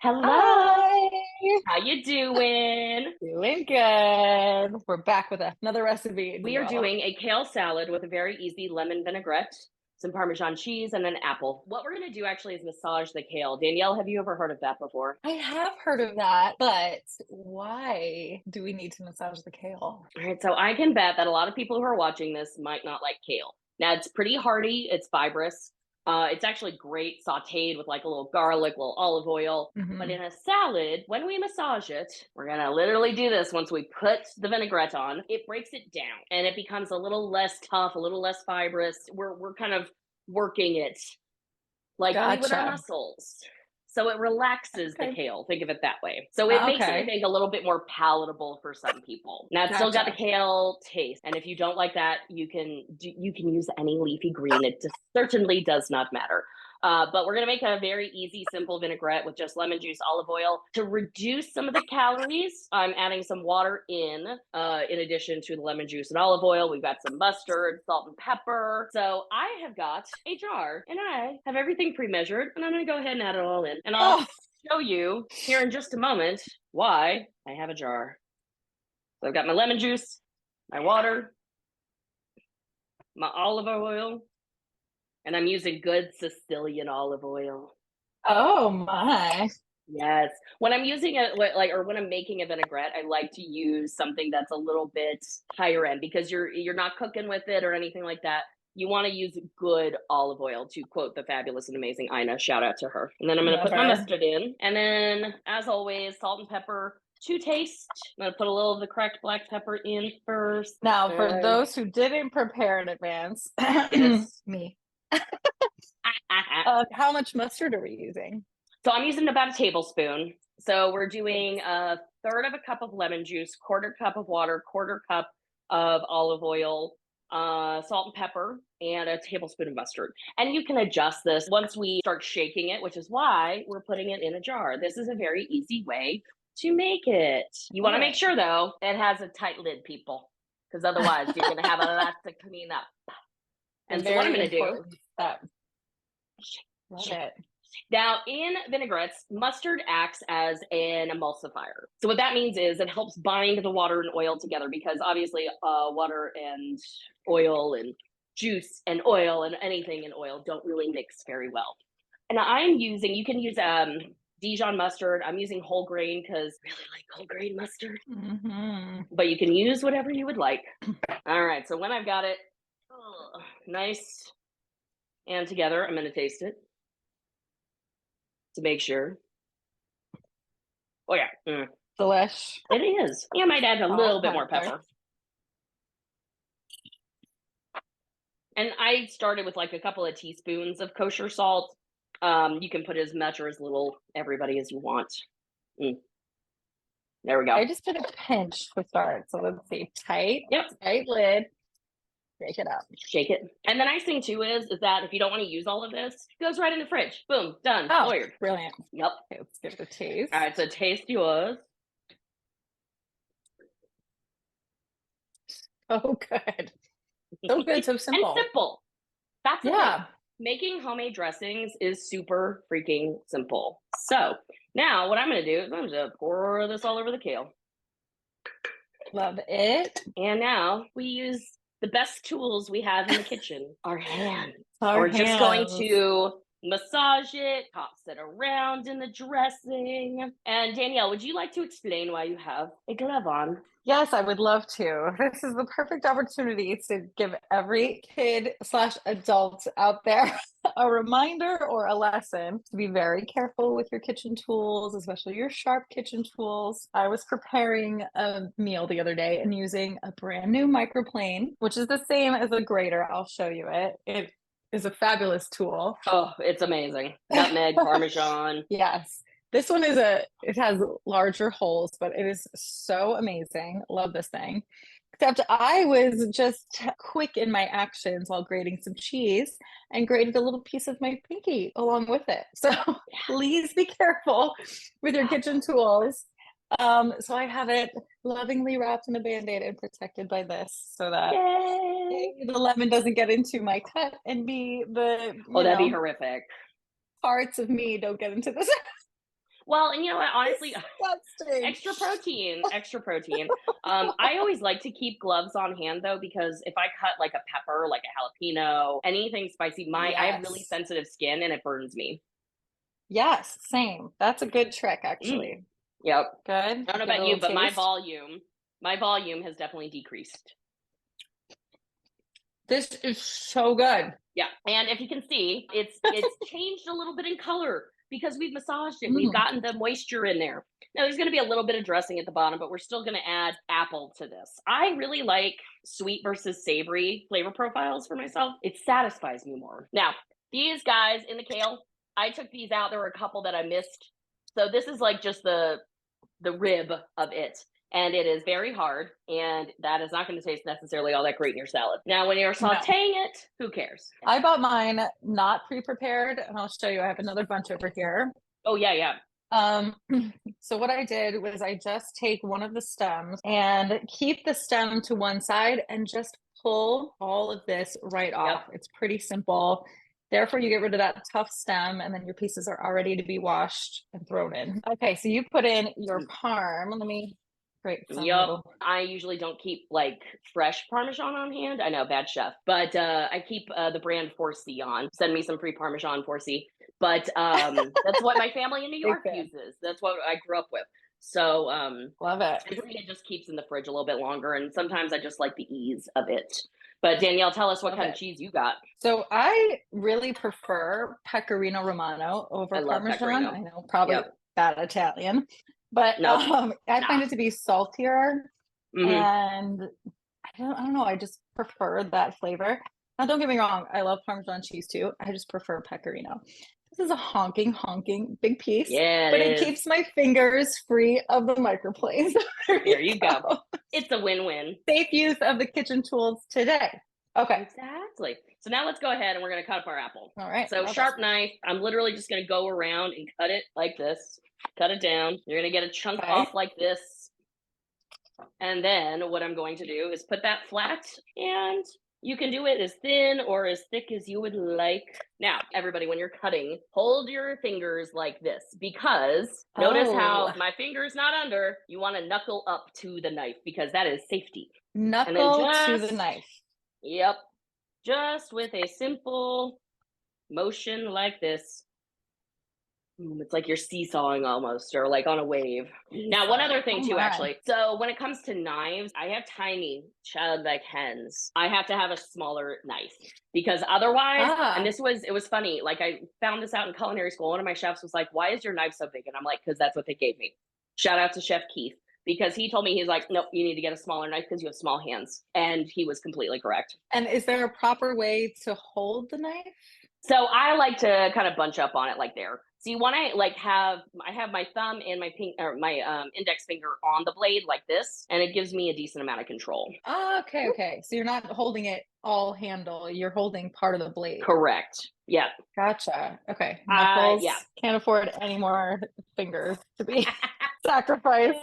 Hello, Hi, how you doing? doing good. We're back with another recipe, We are Danielle. doing a kale salad with a very easy lemon vinaigrette, some Parmesan cheese, and an apple. What we're going to do actually is massage the kale. Danielle, have you ever heard of that before? I have heard of that, but why do we need to massage the kale? All right, so I can bet that a lot of people who are watching this might not like kale. Now, it's pretty hearty, it's fibrous. It's actually great sauteed with like a little garlic, a little olive oil. But Hmm. in a salad, when we massage it, we're gonna literally do this once we put the vinaigrette on. It breaks it down and it becomes a little less tough, a little less fibrous. We're kind of working it like we would our Gotcha. muscles. So it relaxes the Okay. kale. Think of it that way. So it makes it, I Okay. think, a little bit more palatable for some people. Now it's still got the Gotcha. kale taste, and if you don't like that, you can use any leafy green. It just certainly does not matter. But we're gonna make a very easy, simple vinaigrette with just lemon juice, olive oil. To reduce some of the calories, I'm adding some water in addition to the lemon juice and olive oil. We've got some mustard, salt, and pepper. So I have got a jar, and I have everything pre-measured, and I'm gonna go ahead and add it all in, and I'll Oh, show you here in just a moment why I have a jar. So I've got my lemon juice, my water, my olive oil, and I'm using good Sicilian olive oil. oh my. Yes. When I'm using it, or when I'm making a vinaigrette, I like to use something that's a little bit higher end because you're not cooking with it or anything like that. You want to use good olive oil, to quote the fabulous and amazing Ina. Shout out to her. And then I'm going to Love put my her. mustard in. And then, as always, salt and pepper to taste. I'm going to put a little of the cracked black pepper in first. Now, for And those who didn't prepare in advance, yes. me, how much mustard are we using? So I'm using about a tablespoon. So we're doing a third of a cup of lemon juice, quarter cup of water, quarter cup of olive oil, salt and pepper, and a tablespoon of mustard. And you can adjust this once we start shaking it, which is why we're putting it in a jar. This is a very easy way to make it. You want Love to make it. sure, though, it has a tight lid, people, because otherwise you're going to have a lot to clean up. A And so what I'm very going to do, important step. shake, Love shake. it. Now, in vinaigrettes, mustard acts as an emulsifier. So what that means is it helps bind the water and oil together because obviously water and oil and juice and oil and anything in oil don't really mix very well. And you can use Dijon mustard. I'm using whole grain because I really like whole grain mustard, Hmm. but you can use whatever you would like. All right, so when I've got it nice and together, I'm going to taste it to make sure. Oh, yeah. Delish. It is. You might add a little bit more Okay. pepper. And I started with like a couple of teaspoons of kosher salt. You can put as much or as little, everybody, as you want. Mm, there we go. I just did a pinch to start. So let's see. Tight, Yep. tight lid. Break it up. Shake it. And the nice thing too is that if you don't want to use all of this, it goes right in the fridge. Boom, done, Oh, lawyered. brilliant. Yep. Okay, let's give it a All right, taste. so taste yours. Oh, good. So good, so And simple. simple. That's the thing. Yeah. Making homemade dressings is super freaking simple. So now what I'm going to do is I'm going to pour this all over the kale. Love it. And now we use the best tools we have in the kitchen, our hands. And Our we're just going hands. to massage it, toss it around in the dressing. And Danielle, would you like to explain why you have a glove on? Yes, I would love to. This is the perfect opportunity to give every kid slash adult out there a reminder or a lesson to be very careful with your kitchen tools, especially your sharp kitchen tools. I was preparing a meal the other day and using a brand new microplane, which is the same as a grater. I'll show you it. It is a fabulous tool. Oh, it's amazing. Nutmeg, Parmesan. Yes. This one it has larger holes, but it is so amazing. Love this thing. Except I was just quick in my actions while grating some cheese and grated a little piece of my pinky along with it. So please be careful with your kitchen tools. So I have it lovingly wrapped in a band-aid and protected by this so that Yay! A, the lemon doesn't get into my cut, and B, Oh, that'd be horrific. parts of me don't get into this. Well, and you know what? Honestly, Disgusting. extra protein, extra protein. I always like to keep gloves on hand though, because if I cut like a pepper, like a jalapeno, anything spicy, I have really Yes. sensitive skin and it burns me. Yes, same. That's a good trick, Mm, actually. yep. Good. I don't know Give it about a you, little but taste. my volume has definitely decreased. This is so good. Yeah. And if you can see, it's changed a little bit in color because we've massaged it. We've Mm, gotten the moisture in there. Now there's going to be a little bit of dressing at the bottom, but we're still going to add apple to this. I really like sweet versus savory flavor profiles for myself. It satisfies me more. Now, these guys in the kale, I took these out. There were a couple that I missed. So this is like just the rib of it. And it is very hard, and that is not going to taste necessarily all that great in your salad. Now, when you're no. sauteing it, who cares? I bought mine not pre-prepared, and I'll show you. I have another bunch over here. Oh, yeah, yeah. Um, so what I did was I just take one of the stems and keep the stem to one side and just pull all of this right Yep. off. It's pretty simple. Therefore, you get rid of that tough stem, and then your pieces are all ready to be washed and thrown in. Okay, so you put in your parm. Let me create some Yep. little. I usually don't keep like fresh Parmesan on hand. I know, bad chef, but I keep the brand 4C on. Send me some free Parmesan 4C. But that's what my family in New Big York fan. uses. That's what I grew up with. So Love it. I think it just keeps in the fridge a little bit longer. And sometimes I just like the ease of it. But Danielle, tell us what Love kind of it. cheese you got. So I really prefer Pecorino Romano I over love Parmesan. pecorino. I know, probably Yep. bad Italian, but Nope. I Nah. find it to be saltier, Hmm. and I don't know. I just prefer that flavor. Now, don't get me wrong. I love Parmesan cheese too. I just prefer Pecorino. This is a honking big piece, Yeah, but it it is. keeps my fingers free of the microplanes. There There you you go. go. It's a win-win. Safe use of the kitchen tools today. Okay. Exactly. So now let's go ahead and we're going to cut up our apple. All right. So Love it. sharp knife, I'm literally just going to go around and cut it like this. Cut it down. You're going to get a chunk Okay. off like this. And then what I'm going to do is put that flat, and you can do it as thin or as thick as you would like. Now, everybody, when you're cutting, hold your fingers like this, because notice how Oh, my finger's not under. You want to knuckle up to the knife because that is safety. And then knuckle to the knife. yep, just with a simple motion like this. It's like you're seesawing almost, or like on a wave. Now, one other thing Oh too, my. actually. So when it comes to knives, I have tiny childlike hands. I have to have a smaller knife because otherwise, and Ah, it was funny. Like I found this out in culinary school. One of my chefs was like, "Why is your knife so big?" And I'm like, "Because that's what they gave me." Shout out to Chef Keith, because he told me, he's like, "Nope, you need to get a smaller knife because you have small hands," and he was completely correct. and is there a proper way to hold the knife? So I like to kind of bunch up on it like there. So you want to like I have my thumb and my pink or my index finger on the blade like this, and it gives me a decent amount of control. Ah, okay, okay. So you're not holding it all handle, you're holding part of the blade. Correct. Yeah. Gotcha. Okay. Yeah. Knuckles. Can't afford any more fingers to be sacrificed.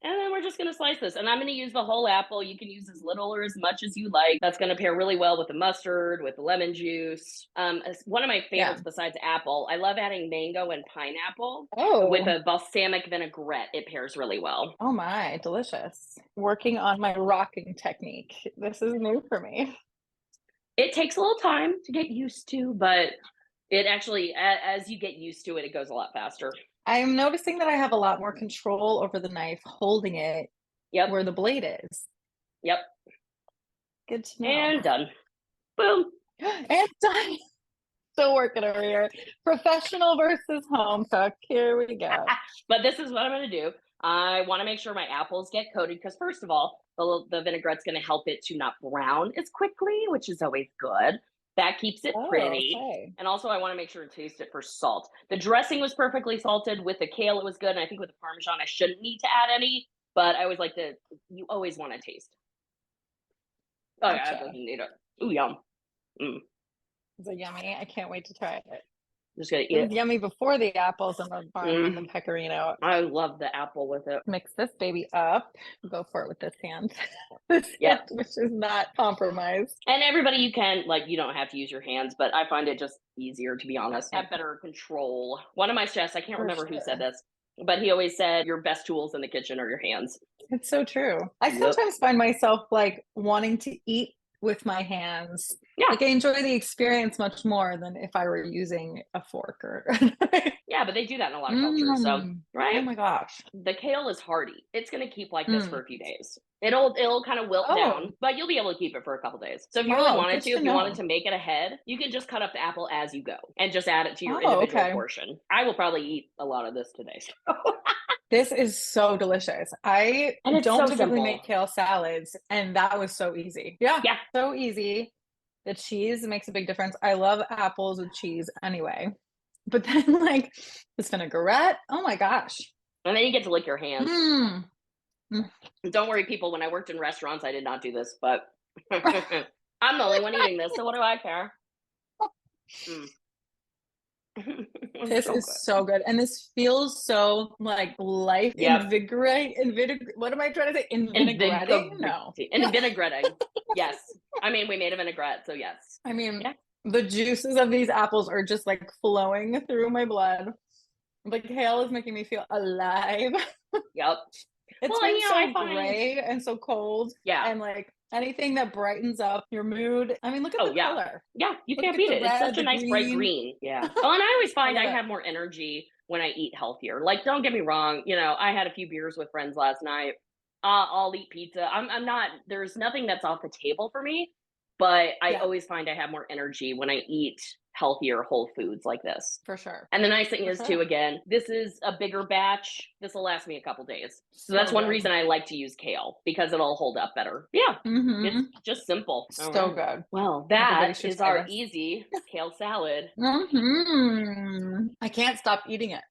And then we're just going to slice this. And I'm going to use the whole apple. You can use as little or as much as you like. That's going to pair really well with the mustard, with the lemon juice. One of my Yeah. favorites besides apple, I love adding mango and pineapple with Oh, a balsamic vinaigrette. It pairs really well. oh my, delicious. Working on my rocking technique. This is new for me. It takes a little time to get used to, but it actually, as you get used to it, it goes a lot faster. I'm noticing that I have a lot more control over the knife holding it Yep. where the blade is. Yep. Good to know. And done. Boom. And done. Still working over here. Professional versus home cook. Here we go. But this is what I'm going to do. I want to make sure my apples get coated because, first of all, the vinaigrette's going to help it to not brown as quickly, which is always good. That keeps it Oh, pretty. okay. And also, I want to make sure to taste it for salt. The dressing was perfectly salted. With the kale, it was good. And I think with the Parmesan, I shouldn't need to add any. But I always like to, you always want to taste. Oh, yeah, that Gotcha. doesn't need it. Ooh, yum. Is it yummy? I can't wait to try it. Just going to It eat was it. yummy before the apples and the parm and the pecorino. I love the apple with it. Mix this baby up. Go for it with this hand. This Yeah. hand, which is not compromised. And everybody, you can, like, you don't have to use your hands, but I find it just easier, to be honest. Have better control. One of my chefs, I can't For remember who said sure. this. But he always said your best tools in the kitchen are your hands. It's so true. I Yep. sometimes find myself like wanting to eat with my hands. Yeah. Like I enjoy the experience much more than if I were using a fork or Yeah, but they do that in a lot of cultures. So, Mm. Oh right? my gosh. The kale is hardy. It's going to keep like this for Mm. a few days. It'll kind of wilt Oh, down, but you'll be able to keep it for a couple days. So if you really wow, wanted good to, to if you wanted know. to make it ahead, you can just cut up the apple as you go and just add it to your Oh, individual okay. portion. I will probably eat a lot of this today. So. This is so delicious. I And it's don't so typically simple. make kale salads, and that was so easy. Yeah, Yeah. so easy. The cheese makes a big difference. I love apples with cheese anyway. But then, like, this vinaigrette, oh my gosh. And then you get to lick your hands. Mm. Mm. Don't worry, people. When I worked in restaurants, I did not do this, but I'm the only one eating this. So what do I care? Mm. It's This so is good. so good. And this feels so like life Yep. what am I trying to say? Invigorating? No. And vinaigretting. Yes. I mean, we made a vinaigrette, so yes. I mean, Yeah. the juices of these apples are just like flowing through my blood. The kale is making me feel alive. Yep. It's Well, and been I so find, gray and so cold, yeah. and like anything that brightens up your mood. I mean, look at Oh, the yeah. color. Yeah, you Look can't at beat the it. It's red, such a the nice bright green. green. Yeah. Oh, and I always I find love I it. have more energy when I eat healthier. Like, don't get me wrong, I had a few beers with friends last night. I'll eat pizza. I'm not there's nothing that's off the table for me, but I Yeah, always find I have more energy when I eat healthier whole foods like this. for sure. And the nice thing For is too, sure. again, this is a bigger batch. This will last me a couple days. So that's So one good. reason I like to use kale because it'll hold up better. Yeah. It's Mhm. just simple. All So right. good. Well, Everybody that should is try our this. easy kale salad. Mhm. I can't stop eating it.